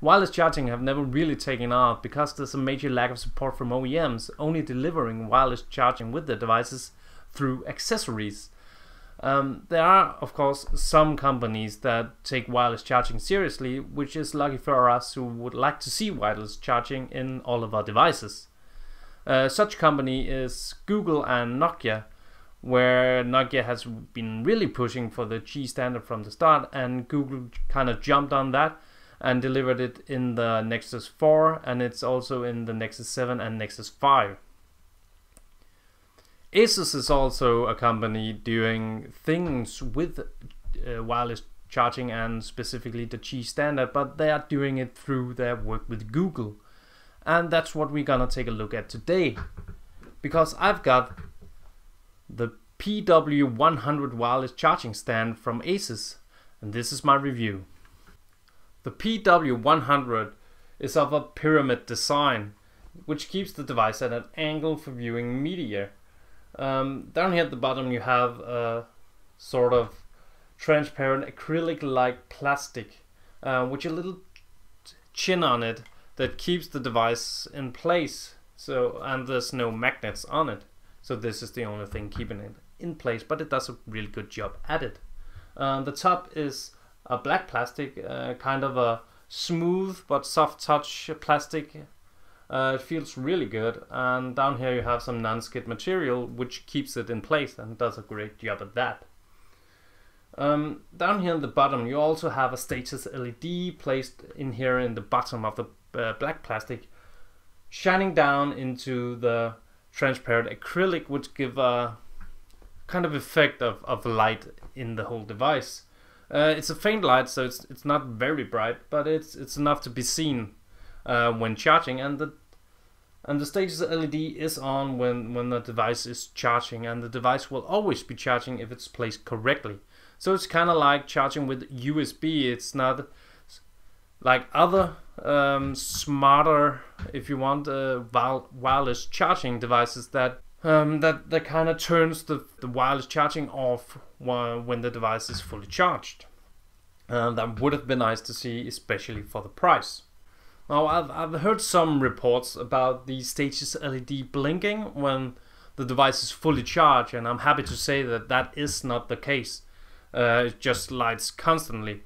wireless charging have never really taken off because there's a major lack of support from OEMs, only delivering wireless charging with their devices through accessories. There are, of course, some companies that take wireless charging seriously, which is lucky for us who would like to see wireless charging in all of our devices. Such company is Google and Nokia, where Nokia has been really pushing for the G standard from the start, and Google kind of jumped on that and delivered it in the Nexus 4, and it's also in the Nexus 7 and Nexus 5. Asus is also a company doing things with wireless charging and specifically the G standard, but they are doing it through their work with Google. And that's what we're gonna take a look at today, because I've got the PW100 wireless charging stand from Asus, and this is my review. The PW100 is of a pyramid design, which keeps the device at an angle for viewing media. Down here at the bottom you have a sort of transparent acrylic-like plastic with a little chin on it that keeps the device in place. And there's no magnets on it, so this is the only thing keeping it in place, but it does a really good job at it. The top is a black plastic, kind of a smooth but soft touch plastic. It feels really good, and down here you have some non-skid material which keeps it in place and does a great job at that. Down here at the bottom you also have a status LED placed in here in the bottom of the black plastic, shining down into the transparent acrylic, which give a kind of effect of light in the whole device. It's a faint light, so it's not very bright, but it's enough to be seen when charging, and the status LED is on when the device is charging, and the device will always be charging if it's placed correctly. So it's kind of like charging with USB. It's not like other smarter, if you want, wireless charging devices that kind of turns the wireless charging off when the device is fully charged. That would have been nice to see, especially for the price. Now I've heard some reports about the status LED blinking when the device is fully charged, and I'm happy to say that that is not the case. It just lights constantly.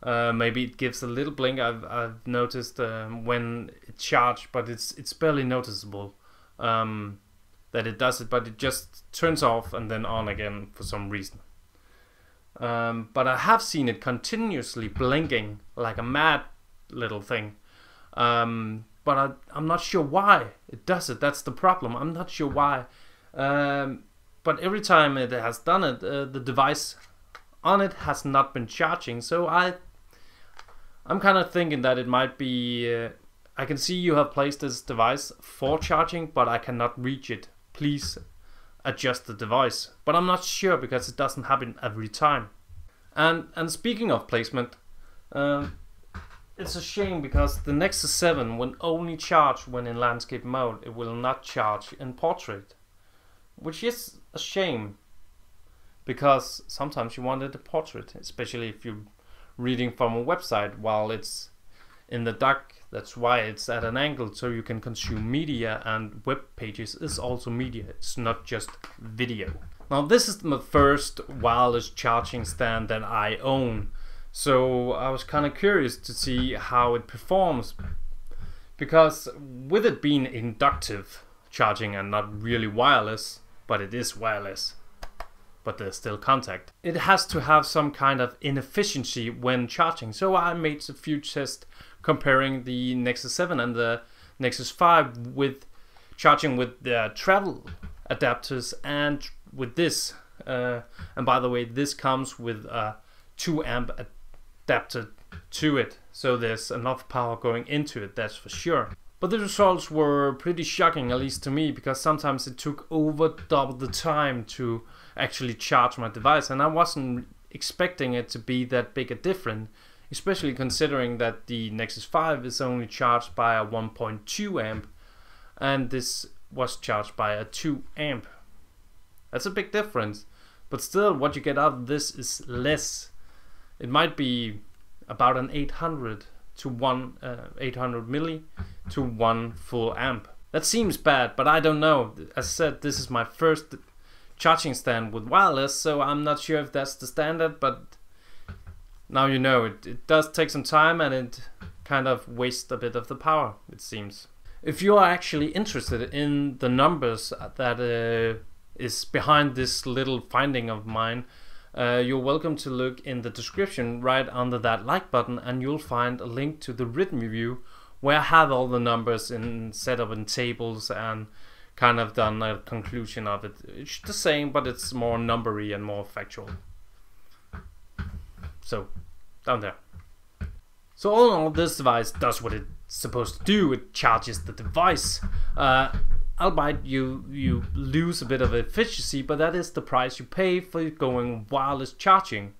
Maybe it gives a little blink. I've noticed when it's charged, but it's barely noticeable that it does it, but it just turns off and then on again for some reason. But I have seen it continuously blinking like a mad little thing. But I'm not sure why it does it. That's the problem. I'm not sure why. But every time it has done it, the device on it has not been charging. So I'm kind of thinking that it might be. I can see you have placed this device for charging, but I cannot reach it. Please adjust the device. But I'm not sure because it doesn't happen every time. And speaking of placement, it's a shame because the Nexus 7 will only charge when in landscape mode. It will not charge in portrait, which is a shame because sometimes you want it in portrait, especially if you're reading from a website while it's in the dark. That's why it's at an angle, so you can consume media, and web pages is also media. It's not just video. Now this is my first wireless charging stand that I own, so I was kind of curious to see how it performs, because with it being inductive charging and not really wireless, but it is wireless, but there's still contact, it has to have some kind of inefficiency when charging. So I made a few tests comparing the Nexus 7 and the Nexus 5 with charging with the travel adapters and with this. And by the way, this comes with a 2 amp adapter to it, so there's enough power going into it, that's for sure. But the results were pretty shocking, at least to me, because sometimes it took over double the time to actually charge my device, and I wasn't expecting it to be that big a difference, especially considering that the Nexus 5 is only charged by a 1.2 amp and this was charged by a 2 amp. That's a big difference, but still what you get out of this is less. It might be about an 800 to one 800 milli to one full amp. That seems bad, but I don't know. As I said, this is my first charging stand with wireless, so I'm not sure if that's the standard, but now you know. It does take some time, and it kind of wastes a bit of the power, it seems. If you are actually interested in the numbers that is behind this little finding of mine, you're welcome to look in the description right under that like button, and you'll find a link to the written review where I have all the numbers set up in tables and kind of done a conclusion of it. It's the same, but it's more numbery and more factual. So, down there. So all in all, this device does what it's supposed to do. It charges the device. Albeit you lose a bit of efficiency, but that is the price you pay for going wireless charging.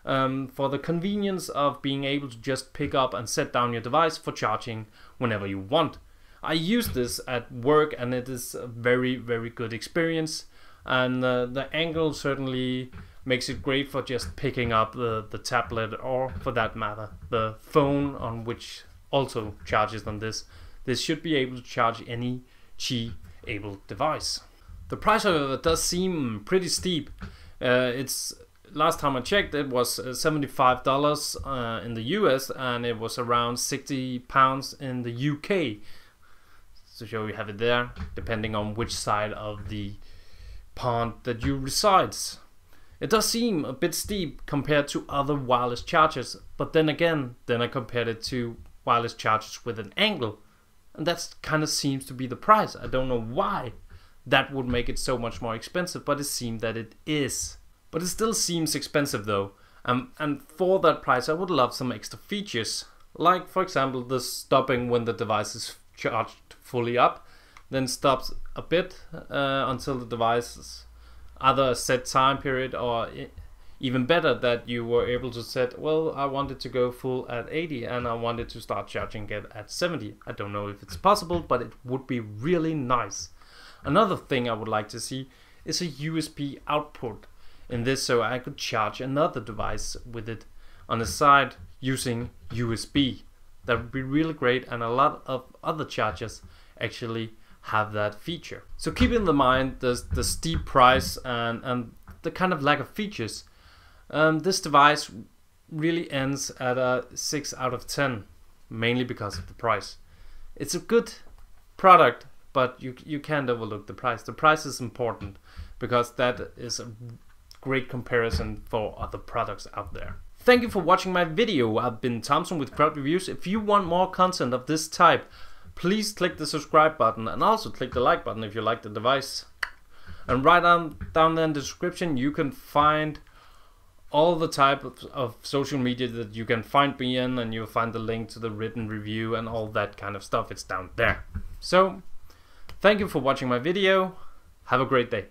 For the convenience of being able to just pick up and set down your device for charging whenever you want. I use this at work, and it is a very, very good experience, and the angle certainly makes it great for just picking up the tablet, or for that matter the phone, on which also charges on this. This should be able to charge any Qi-able device. The price, however, does seem pretty steep. It's last time I checked, it was $75 in the US, and it was around £60 in the UK. So you have it there, depending on which side of the pond that you resides. It does seem a bit steep compared to other wireless chargers, but then again, I compared it to wireless chargers with an angle, and that kind of seems to be the price. I don't know why that would make it so much more expensive, but it seems that it is. But it still seems expensive though, and for that price I would love some extra features, like for example the stopping when the device is charged fully up, then stops a bit until the device is either a set time period, or even better that you were able to set, well, I wanted to go full at 80 and I wanted to start charging again at 70. I don't know if it's possible, but it would be really nice. Another thing I would like to see is a USB output in this, so I could charge another device with it on the side using USB. That would be really great, and a lot of other chargers actually have that feature. So keep in mind the steep price and the kind of lack of features. This device really ends at a 6 out of 10, mainly because of the price. It's a good product, but you can't overlook the price. The price is important because that is a great comparison for other products out there. Thank you for watching my video. I've been Thompson with Crowd Reviews. If you want more content of this type, please click the subscribe button, and also click the like button if you like the device. And right down there in the description you can find all the type of social media that you can find me in, and you'll find the link to the written review and all that kind of stuff. It's down there. So thank you for watching my video. Have a great day.